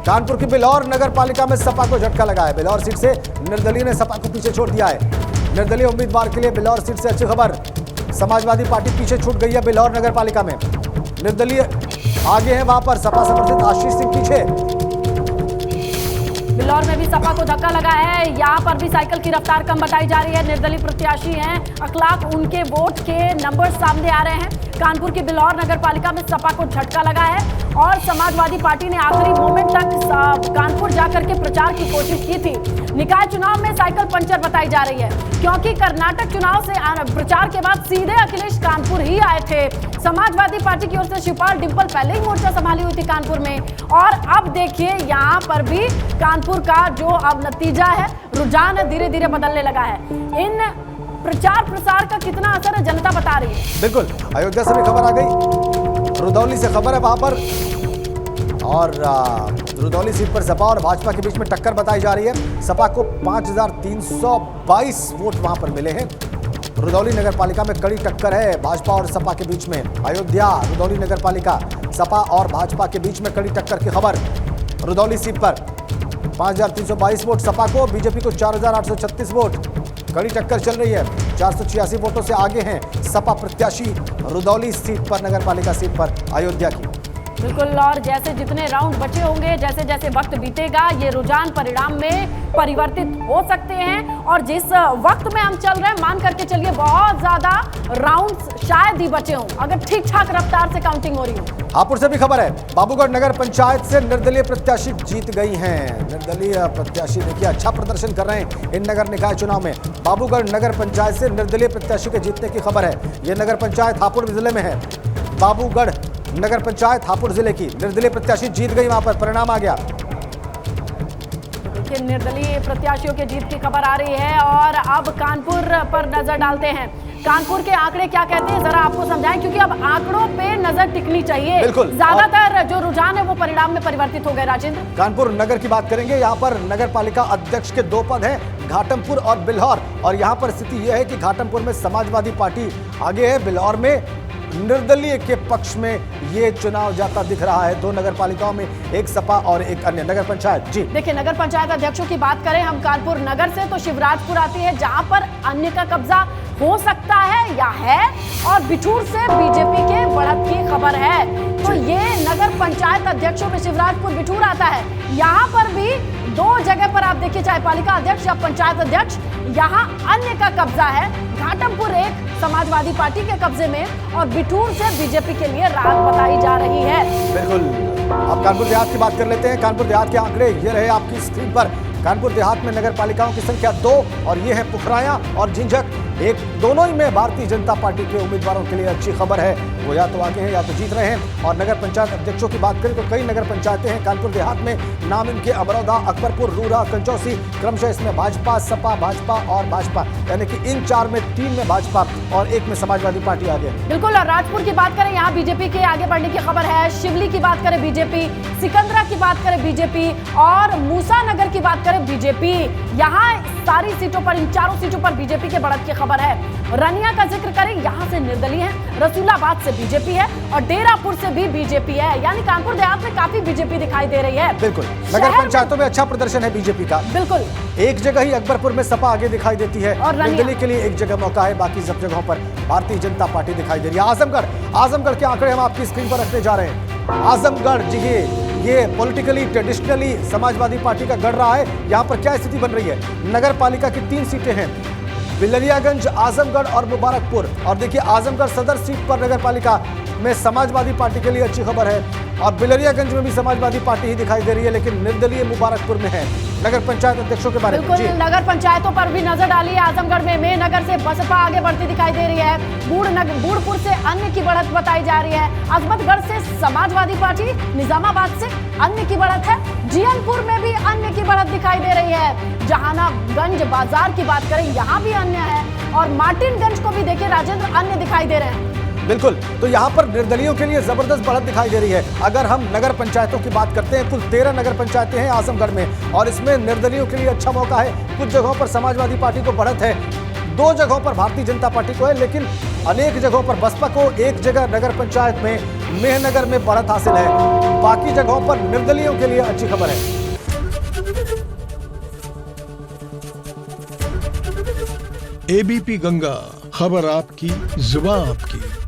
कानपुर की बिलौर नगर पालिका में सपा को झटका लगा है। बिलौर सीट से निर्दलीय ने सपा को पीछे छोड़ दिया है। निर्दलीय उम्मीदवार के लिए बिलौर सीट से अच्छी खबर। समाजवादी पार्टी पीछे छूट गई है बिलौर नगर पालिका में। निर्दलीय आगे है, वहां पर सपा समर्थित आशीष सिंह पीछे। बिलौर में भी सपा को धक्का लगा है। यहाँ पर भी साइकिल की रफ्तार कम बताई जा रही है। निर्दलीय प्रत्याशी हैं अखलाक, उनके वोट के नंबर सामने आ रहे हैं। कानपुर की बिलौर नगर पालिका में सपा को झटका लगा है और समाजवादी पार्टी ने आखिरी मोमेंट तक कानपुर जाकर के प्रचार की कोशिश की थी। निकाय चुनाव में साइकिल पंचर बताई जा रही है, क्योंकि कर्नाटक चुनाव से प्रचार के बाद सीधे अखिलेश कानपुर ही आए थे। समाजवादी पार्टी की ओर से शिवपाल डिंपल पहले ही मोर्चा संभाली हुई थी कानपुर में, और अब देखिए यहाँ पर भी कानपुर का जो अब नतीजा है, रुझान धीरे धीरे बदलने लगा है। इन प्रचार प्रसार का कितना असर है जनता बता रही है। बिल्कुल, अयोध्या से भी खबर आ गई, रुदौली से खबर है वहां पर, और रुदौली सीट पर सपा और भाजपा के बीच में टक्कर बताई जा रही है। सपा को 5322 वोट वहां पर मिले हैं। रुदौली नगर पालिका में कड़ी टक्कर है भाजपा और सपा के बीच में। अयोध्या रुदौली नगर पालिका, सपा और भाजपा के बीच में कड़ी टक्कर की खबर। रुदौली सीट पर 5322 वोट सपा को, बीजेपी को 4836 वोट। कड़ी टक्कर चल रही है। 486 वोटों से आगे हैं सपा प्रत्याशी रुदौली सीट पर, नगर पालिका सीट पर अयोध्या की। बिल्कुल, और जैसे जितने राउंड बचे होंगे, जैसे जैसे वक्त बीतेगा, ये रुझान परिणाम में परिवर्तित हो सकते हैं। और जिस वक्त में हम चल रहे हैं, मान करके चलिए बहुत ज्यादा राउंड्स शायद ही बचे हों, अगर ठीक ठाक रफ्तार से काउंटिंग हो रही हो। हापुड़ से भी खबर है, बाबूगढ़ नगर पंचायत से निर्दलीय प्रत्याशी जीत गई हैं। निर्दलीय प्रत्याशी देखिए अच्छा प्रदर्शन कर रहे हैं इन नगर निकाय चुनाव में। बाबूगढ़ नगर पंचायत से निर्दलीय प्रत्याशी के जीतने की खबर है। यह नगर पंचायत हापुड़ जिले में है। बाबूगढ़ नगर पंचायत हापुड़ जिले की निर्दलीय प्रत्याशी जीत गई, वहां पर परिणाम आ गया। देखिए, निर्दलीय प्रत्याशियों के जीत की खबर आ रही है। और अब कानपुर पर नजर डालते हैं। कानपुर के आंकड़े क्या कहते हैं, जरा आपको समझाएं, क्योंकि अब आंकड़ों पे नजर टिकनी चाहिए। ज्यादातर जो रुझान है वो परिणाम में परिवर्तित हो गए। राजेंद्र, कानपुर नगर की बात करेंगे। यहाँ पर नगर पालिका अध्यक्ष के 2 पद हैं, घाटमपुर और बिल्हौर। और यहाँ पर स्थिति यह है कि घाटमपुर में समाजवादी पार्टी आगे है, बिल्हौर में निर्दलीय के पक्ष में ये चुनाव जाता दिख रहा है। 2 नगर पालिकाओं में, एक सपा और एक अन्य नगर पंचायत। जी देखिए, नगर पंचायत अध्यक्षों की बात करें हम कानपुर नगर से, तो शिवराजपुर आती है, जहां पर अन्य का कब्जा हो सकता है या है, और बिठूर से बीजेपी के बढ़त की खबर है। तो ये नगर पंचायत अध्यक्षों में शिवराजपुर बिठूर आता है। यहाँ पर भी 2 जगह पर आप देखिए, चाहे पालिका अध्यक्ष या पंचायत अध्यक्ष, यहाँ अन्य का कब्जा है। घाटमपुर एक समाजवादी पार्टी के कब्जे में, और बिठूर से बीजेपी के लिए राहत बताई जा रही है। बिल्कुल, अब कानपुर देहात की बात कर लेते हैं। कानपुर देहात के आंकड़े ये रहे आपकी स्क्रीन पर। कानपुर देहात में नगर पालिकाओं की संख्या 2, और ये है पुखराया और झिंझक। एक दोनों ही में भारतीय जनता पार्टी के उम्मीदवारों के लिए अच्छी खबर है, वो या तो आगे हैं या तो जीत रहे हैं। और नगर पंचायत अध्यक्षों की बात करें तो कई नगर पंचायतें हैं कानपुर देहात में। नाम इनके अमरौदा, अकबरपुर, रूरा, कंचौसी, क्रमशः इसमें भाजपा, सपा, भाजपा और भाजपा, यानी कि इन 4 में 3 में भाजपा और 1 में समाजवादी पार्टी आगे है। बिल्कुल, और राजपुर की बात करें, यहाँ बीजेपी के आगे बढ़ने की खबर है। शिवली की बात करें बीजेपी, सिकंदरा की बात करें बीजेपी, और मूसा नगर की बात करें बीजेपी। यहाँ सारी सीटों पर, इन 4 सीटों पर बीजेपी के बढ़त की खबर है। रनिया का जिक्र करें, यहाँ से निर्दलीय है। रसूलाबाद से बीजेपी है, और डेरापुर से भी बीजेपी है। यानी कानपुर देहात में काफी बीजेपी दिखाई दे रही है। बिल्कुल, नगर पंचायतों में अच्छा प्रदर्शन है बीजेपी का। बिल्कुल, एक जगह ही अकबरपुर में सपा आगे दिखाई देती है, और निर्दलीय के लिए एक जगह मौका है, बाकी सब जगहों पर भारतीय जनता पार्टी दिखाई दे रही है। आजमगढ़ के आंकड़े हम आपकी स्क्रीन पर रखने जा रहे हैं। आजमगढ़ जी, ये पॉलिटिकली ट्रेडिशनली समाजवादी पार्टी का गढ़ रहा है। यहाँ पर क्या स्थिति बन रही है? नगर पालिका की 3 सीटें हैं, बिलरियागंज, आजमगढ़ और मुबारकपुर। और देखिए, आजमगढ़ सदर सीट पर नगर पालिका में समाजवादी पार्टी के लिए अच्छी खबर है, और बिलरियागंज में भी समाजवादी पार्टी ही दिखाई दे रही है, लेकिन निर्दलीय मुबारकपुर में है। नगर पंचायत अध्यक्षों के बारे में बिल्कुल, नगर पंचायतों पर भी नजर डाली है। आजमगढ़ में नगर से बसपा आगे बढ़ती दिखाई दे रही है। बूढ़पुर से अन्य की बढ़त बताई जा रही है। अजमतगढ़ से समाजवादी पार्टी, निजामाबाद से अन्य की बढ़त है। जीयनपुर में भी अन्य की बढ़त दिखाई दे रही है। जहानागंज बाजार की बात करें, यहाँ भी अन्य है, और मार्टिनगंज को भी देखिए राजेंद्र, अन्य दिखाई दे रहे हैं। बिल्कुल, तो यहाँ पर निर्दलियों के लिए जबरदस्त बढ़त दिखाई दे रही है। अगर हम नगर पंचायतों की बात करते हैं, कुल 13 नगर पंचायतें हैं आजमगढ़ में, और इसमें निर्दलियों के लिए अच्छा मौका है। कुछ जगहों पर समाजवादी पार्टी को बढ़त है, 2 जगहों पर भारतीय जनता पार्टी को है, लेकिन अनेक जगहों पर बसपा को एक जगह नगर पंचायत में मेहनगर में बढ़त हासिल है। बाकी जगहों पर निर्दलीयों के लिए अच्छी खबर है। एबीपी गंगा, खबर आपकी, जुबान आपकी।